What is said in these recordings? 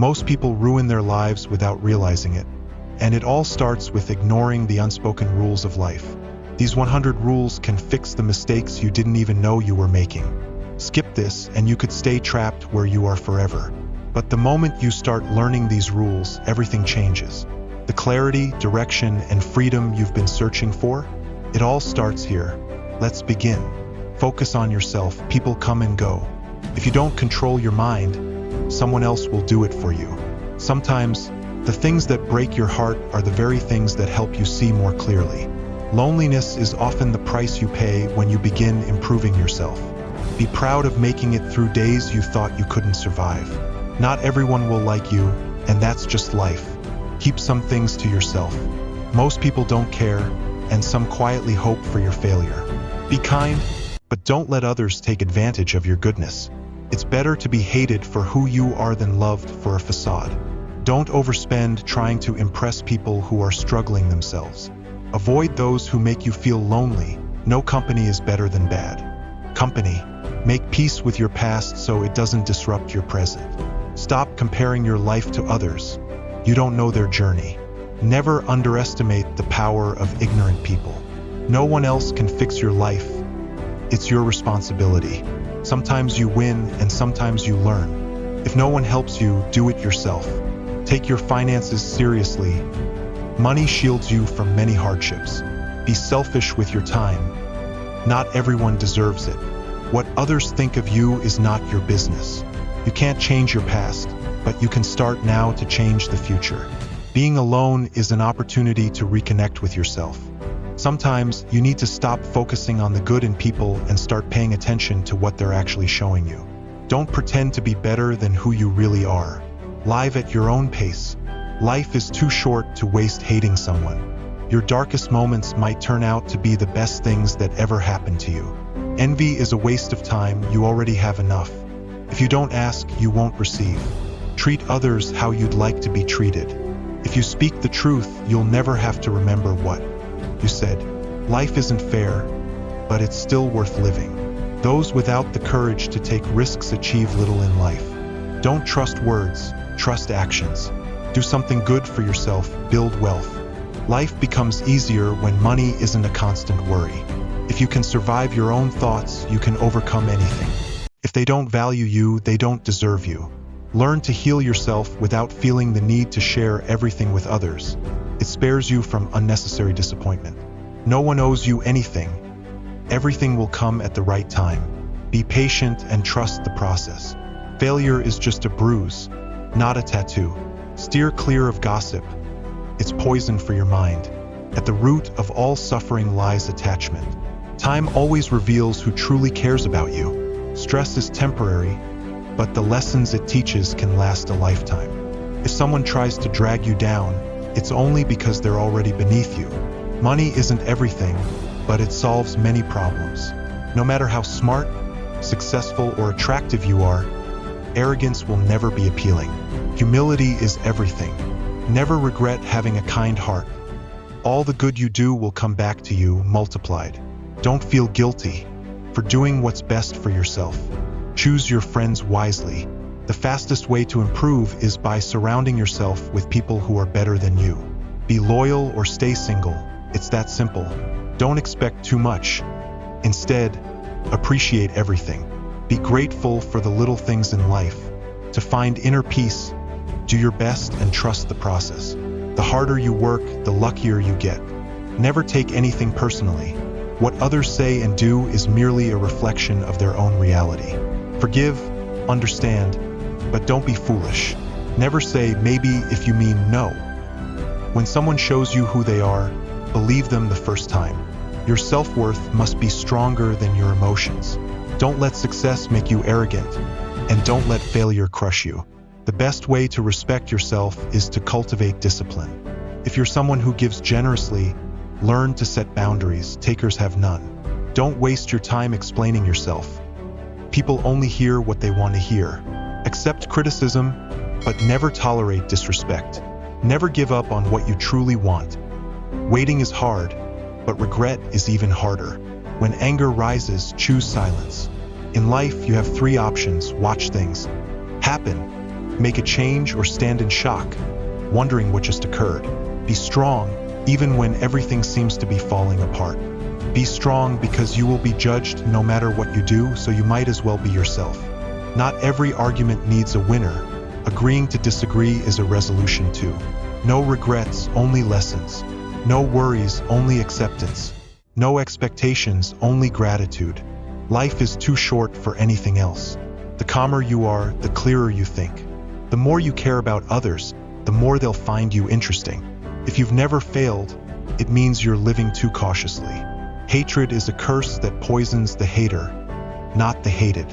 Most people ruin their lives without realizing it, and it all starts with ignoring the unspoken rules of life. These 100 rules can fix the mistakes you didn't even know you were making. Skip this and you could stay trapped where you are forever. But the moment you start learning these rules, everything changes. The clarity, direction, and freedom you've been searching for, it all starts here. Let's begin. Focus on yourself. People come and go. If you don't control your mind, someone else will do it for you. Sometimes, the things that break your heart are the very things that help you see more clearly. Loneliness is often the price you pay when you begin improving yourself. Be proud of making it through days you thought you couldn't survive. Not everyone will like you, and that's just life. Keep some things to yourself. Most people don't care, and some quietly hope for your failure. Be kind, but don't let others take advantage of your goodness. It's better to be hated for who you are than loved for a facade. Don't overspend trying to impress people who are struggling themselves. Avoid those who make you feel lonely. No company is better than bad company. Make peace with your past so it doesn't disrupt your present. Stop comparing your life to others. You don't know their journey. Never underestimate the power of ignorant people. No one else can fix your life. It's your responsibility. Sometimes you win and sometimes you learn. If no one helps you, do it yourself. Take your finances seriously. Money shields you from many hardships. Be selfish with your time. Not everyone deserves it. What others think of you is not your business. You can't change your past, but you can start now to change the future. Being alone is an opportunity to reconnect with yourself. Sometimes you need to stop focusing on the good in people and start paying attention to what they're actually showing you. Don't pretend to be better than who you really are. Live at your own pace. Life is too short to waste hating someone. Your darkest moments might turn out to be the best things that ever happened to you. Envy is a waste of time. You already have enough. If you don't ask, you won't receive. Treat others how you'd like to be treated. If you speak the truth, you'll never have to remember what you said. Life isn't fair, but it's still worth living. Those without the courage to take risks achieve little in life. Don't trust words, trust actions. Do something good for yourself, build wealth. Life becomes easier when money isn't a constant worry. If you can survive your own thoughts, you can overcome anything. If they don't value you, they don't deserve you. Learn to heal yourself without feeling the need to share everything with others. It spares you from unnecessary disappointment. No one owes you anything. Everything will come at the right time. Be patient and trust the process. Failure is just a bruise, not a tattoo. Steer clear of gossip. It's poison for your mind. At the root of all suffering lies attachment. Time always reveals who truly cares about you. Stress is temporary, but the lessons it teaches can last a lifetime. If someone tries to drag you down, it's only because they're already beneath you. Money isn't everything, but it solves many problems. No matter how smart, successful, or attractive you are, arrogance will never be appealing. Humility is everything. Never regret having a kind heart. All the good you do will come back to you multiplied. Don't feel guilty for doing what's best for yourself. Choose your friends wisely. The fastest way to improve is by surrounding yourself with people who are better than you. Be loyal or stay single. It's that simple. Don't expect too much. Instead, appreciate everything. Be grateful for the little things in life. To find inner peace, do your best and trust the process. The harder you work, the luckier you get. Never take anything personally. What others say and do is merely a reflection of their own reality. Forgive, understand, but don't be foolish. Never say maybe if you mean no. When someone shows you who they are, believe them the first time. Your self-worth must be stronger than your emotions. Don't let success make you arrogant, and don't let failure crush you. The best way to respect yourself is to cultivate discipline. If you're someone who gives generously, learn to set boundaries. Takers have none. Don't waste your time explaining yourself. People only hear what they want to hear. Accept criticism, but never tolerate disrespect. Never give up on what you truly want. Waiting is hard, but regret is even harder. When anger rises, choose silence. In life, you have 3 options. Watch things happen. Make a change or stand in shock, wondering what just occurred. Be strong, even when everything seems to be falling apart. Be strong because you will be judged no matter what you do, so you might as well be yourself. Not every argument needs a winner. Agreeing to disagree is a resolution too. No regrets, only lessons. No worries, only acceptance. No expectations, only gratitude. Life is too short for anything else. The calmer you are, the clearer you think. The more you care about others, the more they'll find you interesting. If you've never failed, it means you're living too cautiously. Hatred is a curse that poisons the hater, not the hated.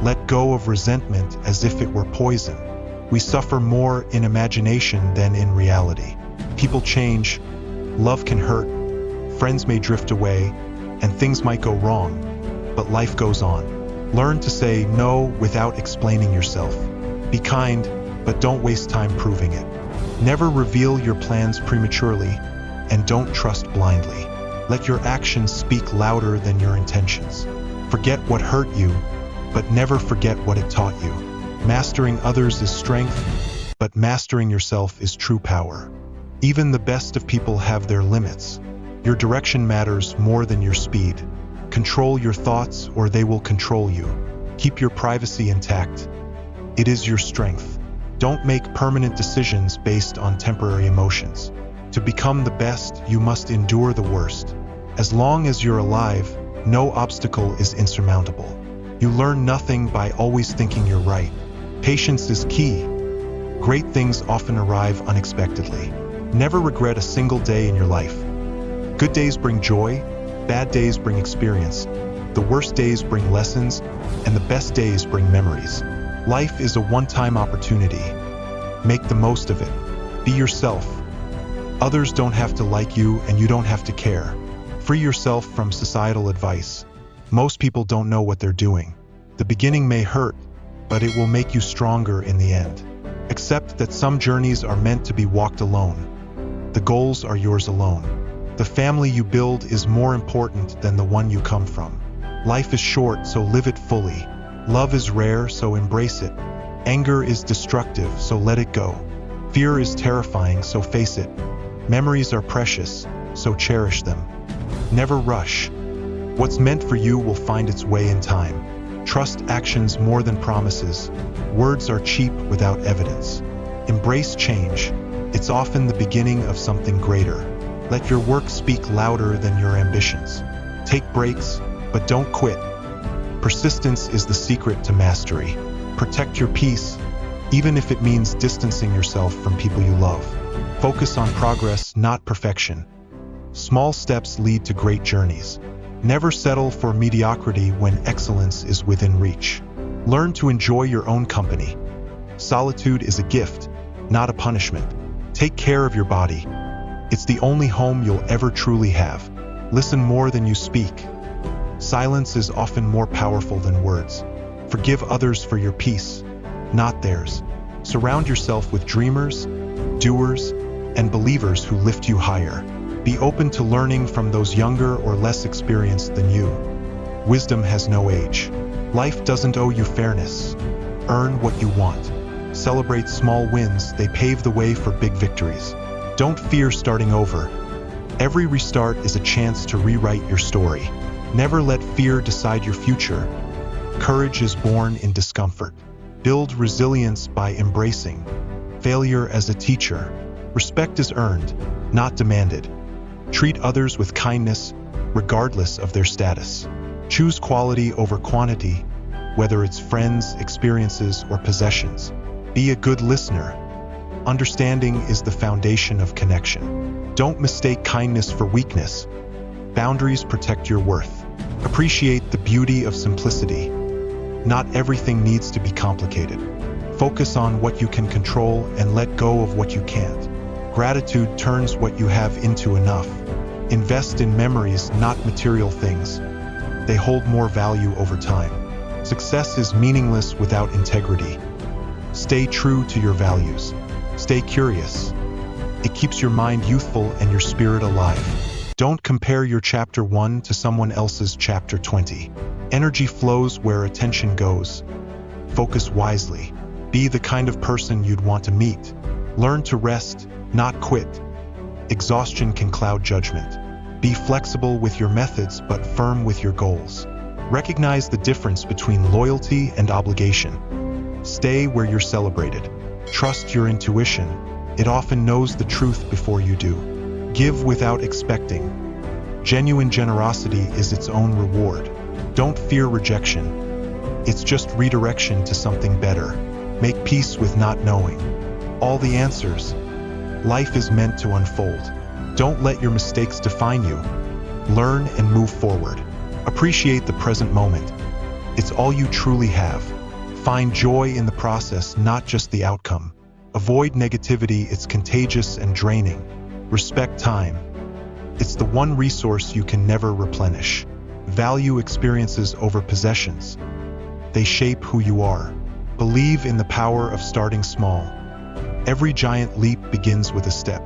Let go of resentment as if it were poison. We suffer more in imagination than in reality. People change, love can hurt, friends may drift away, and things might go wrong, but life goes on. Learn to say no without explaining yourself. Be kind, but don't waste time proving it. Never reveal your plans prematurely, and don't trust blindly. Let your actions speak louder than your intentions. Forget what hurt you, but never forget what it taught you. Mastering others is strength, but mastering yourself is true power. Even the best of people have their limits. Your direction matters more than your speed. Control your thoughts or they will control you. Keep your privacy intact. It is your strength. Don't make permanent decisions based on temporary emotions. To become the best, you must endure the worst. As long as you're alive, no obstacle is insurmountable. You learn nothing by always thinking you're right. Patience is key. Great things often arrive unexpectedly. Never regret a single day in your life. Good days bring joy, bad days bring experience. The worst days bring lessons, and the best days bring memories. Life is a one-time opportunity. Make the most of it. Be yourself. Others don't have to like you, and you don't have to care. Free yourself from societal advice. Most people don't know what they're doing. The beginning may hurt, but it will make you stronger in the end. Accept that some journeys are meant to be walked alone. The goals are yours alone. The family you build is more important than the one you come from. Life is short, so live it fully. Love is rare, so embrace it. Anger is destructive, so let it go. Fear is terrifying, so face it. Memories are precious, so cherish them. Never rush. What's meant for you will find its way in time. Trust actions more than promises. Words are cheap without evidence. Embrace change. It's often the beginning of something greater. Let your work speak louder than your ambitions. Take breaks, but don't quit. Persistence is the secret to mastery. Protect your peace, even if it means distancing yourself from people you love. Focus on progress, not perfection. Small steps lead to great journeys. Never settle for mediocrity when excellence is within reach. Learn to enjoy your own company. Solitude is a gift, not a punishment. Take care of your body. It's the only home you'll ever truly have. Listen more than you speak. Silence is often more powerful than words. Forgive others for your peace, not theirs. Surround yourself with dreamers, doers, and believers who lift you higher. Be open to learning from those younger or less experienced than you. Wisdom has no age. Life doesn't owe you fairness. Earn what you want. Celebrate small wins, they pave the way for big victories. Don't fear starting over. Every restart is a chance to rewrite your story. Never let fear decide your future. Courage is born in discomfort. Build resilience by embracing failure as a teacher. Respect is earned, not demanded. Treat others with kindness, regardless of their status. Choose quality over quantity, whether it's friends, experiences, or possessions. Be a good listener. Understanding is the foundation of connection. Don't mistake kindness for weakness. Boundaries protect your worth. Appreciate the beauty of simplicity. Not everything needs to be complicated. Focus on what you can control and let go of what you can't. Gratitude turns what you have into enough. Invest in memories, not material things. They hold more value over time. Success is meaningless without integrity. Stay true to your values. Stay curious. It keeps your mind youthful and your spirit alive. Don't compare your chapter 1 to someone else's chapter 20. Energy flows where attention goes. Focus wisely. Be the kind of person you'd want to meet. Learn to rest, not quit. Exhaustion can cloud judgment. Be flexible with your methods but firm with your goals. Recognize the difference between loyalty and obligation. Stay where you're celebrated. Trust your intuition. It often knows the truth before you do. Give without expecting. Genuine generosity is its own reward. Don't fear rejection. It's just redirection to something better. Make peace with not knowing all the answers. Life is meant to unfold. Don't let your mistakes define you. Learn and move forward. Appreciate the present moment. It's all you truly have. Find joy in the process, not just the outcome. Avoid negativity, it's contagious and draining. Respect time. It's the one resource you can never replenish. Value experiences over possessions. They shape who you are. Believe in the power of starting small. Every giant leap begins with a step.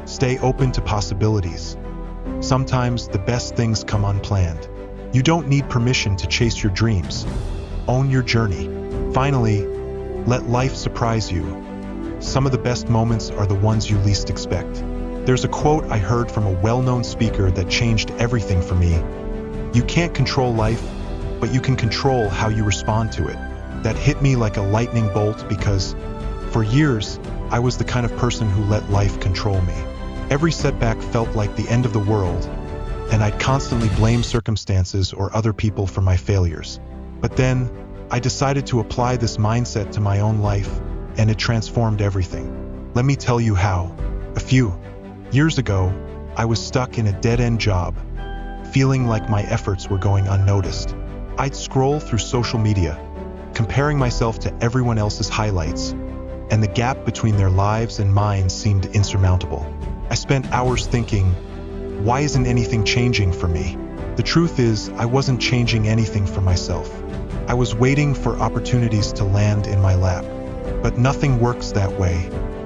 Stay open to possibilities. Sometimes the best things come unplanned. You don't need permission to chase your dreams. Own your journey. Finally, let life surprise you. Some of the best moments are the ones you least expect. There's a quote I heard from a well-known speaker that changed everything for me. You can't control life, but you can control how you respond to it. That hit me like a lightning bolt because, for years, I was the kind of person who let life control me. Every setback felt like the end of the world, and I'd constantly blame circumstances or other people for my failures. But then, I decided to apply this mindset to my own life, and it transformed everything. Let me tell you how. A few years ago, I was stuck in a dead-end job, feeling like my efforts were going unnoticed. I'd scroll through social media, comparing myself to everyone else's highlights, and the gap between their lives and mine seemed insurmountable. I spent hours thinking, why isn't anything changing for me? The truth is, I wasn't changing anything for myself. I was waiting for opportunities to land in my lap. But nothing works that way.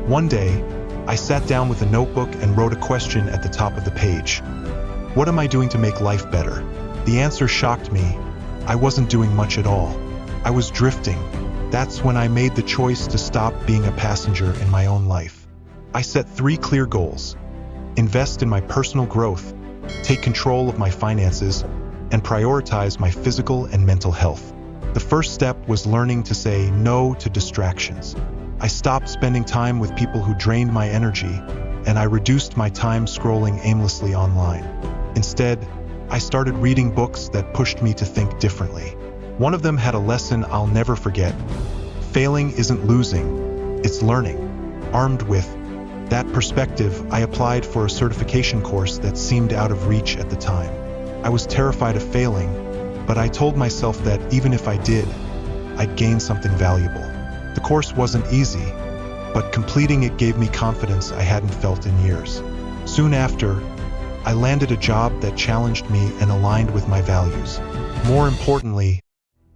One day, I sat down with a notebook and wrote a question at the top of the page. What am I doing to make life better? The answer shocked me. I wasn't doing much at all. I was drifting. That's when I made the choice to stop being a passenger in my own life. I set 3 clear goals: invest in my personal growth, take control of my finances, and prioritize my physical and mental health. The first step was learning to say no to distractions. I stopped spending time with people who drained my energy, and I reduced my time scrolling aimlessly online. Instead, I started reading books that pushed me to think differently. One of them had a lesson I'll never forget. Failing isn't losing, it's learning. Armed with that perspective, I applied for a certification course that seemed out of reach at the time. I was terrified of failing, but I told myself that even if I did, I'd gain something valuable. The course wasn't easy, but completing it gave me confidence I hadn't felt in years. Soon after, I landed a job that challenged me and aligned with my values. More importantly,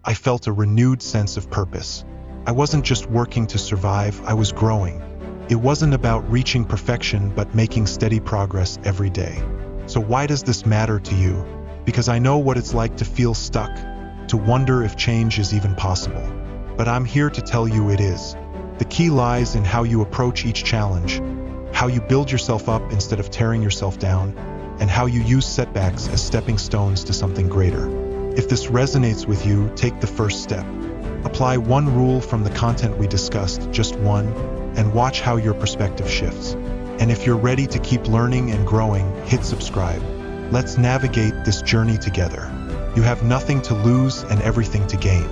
I felt a renewed sense of purpose. I wasn't just working to survive, I was growing. It wasn't about reaching perfection, but making steady progress every day. So why does this matter to you? Because I know what it's like to feel stuck, to wonder if change is even possible. But I'm here to tell you it is. The key lies in how you approach each challenge, how you build yourself up instead of tearing yourself down, and how you use setbacks as stepping stones to something greater. If this resonates with you, take the first step. Apply one rule from the content we discussed, just one, and watch how your perspective shifts. And if you're ready to keep learning and growing, hit subscribe. Let's navigate this journey together. You have nothing to lose and everything to gain.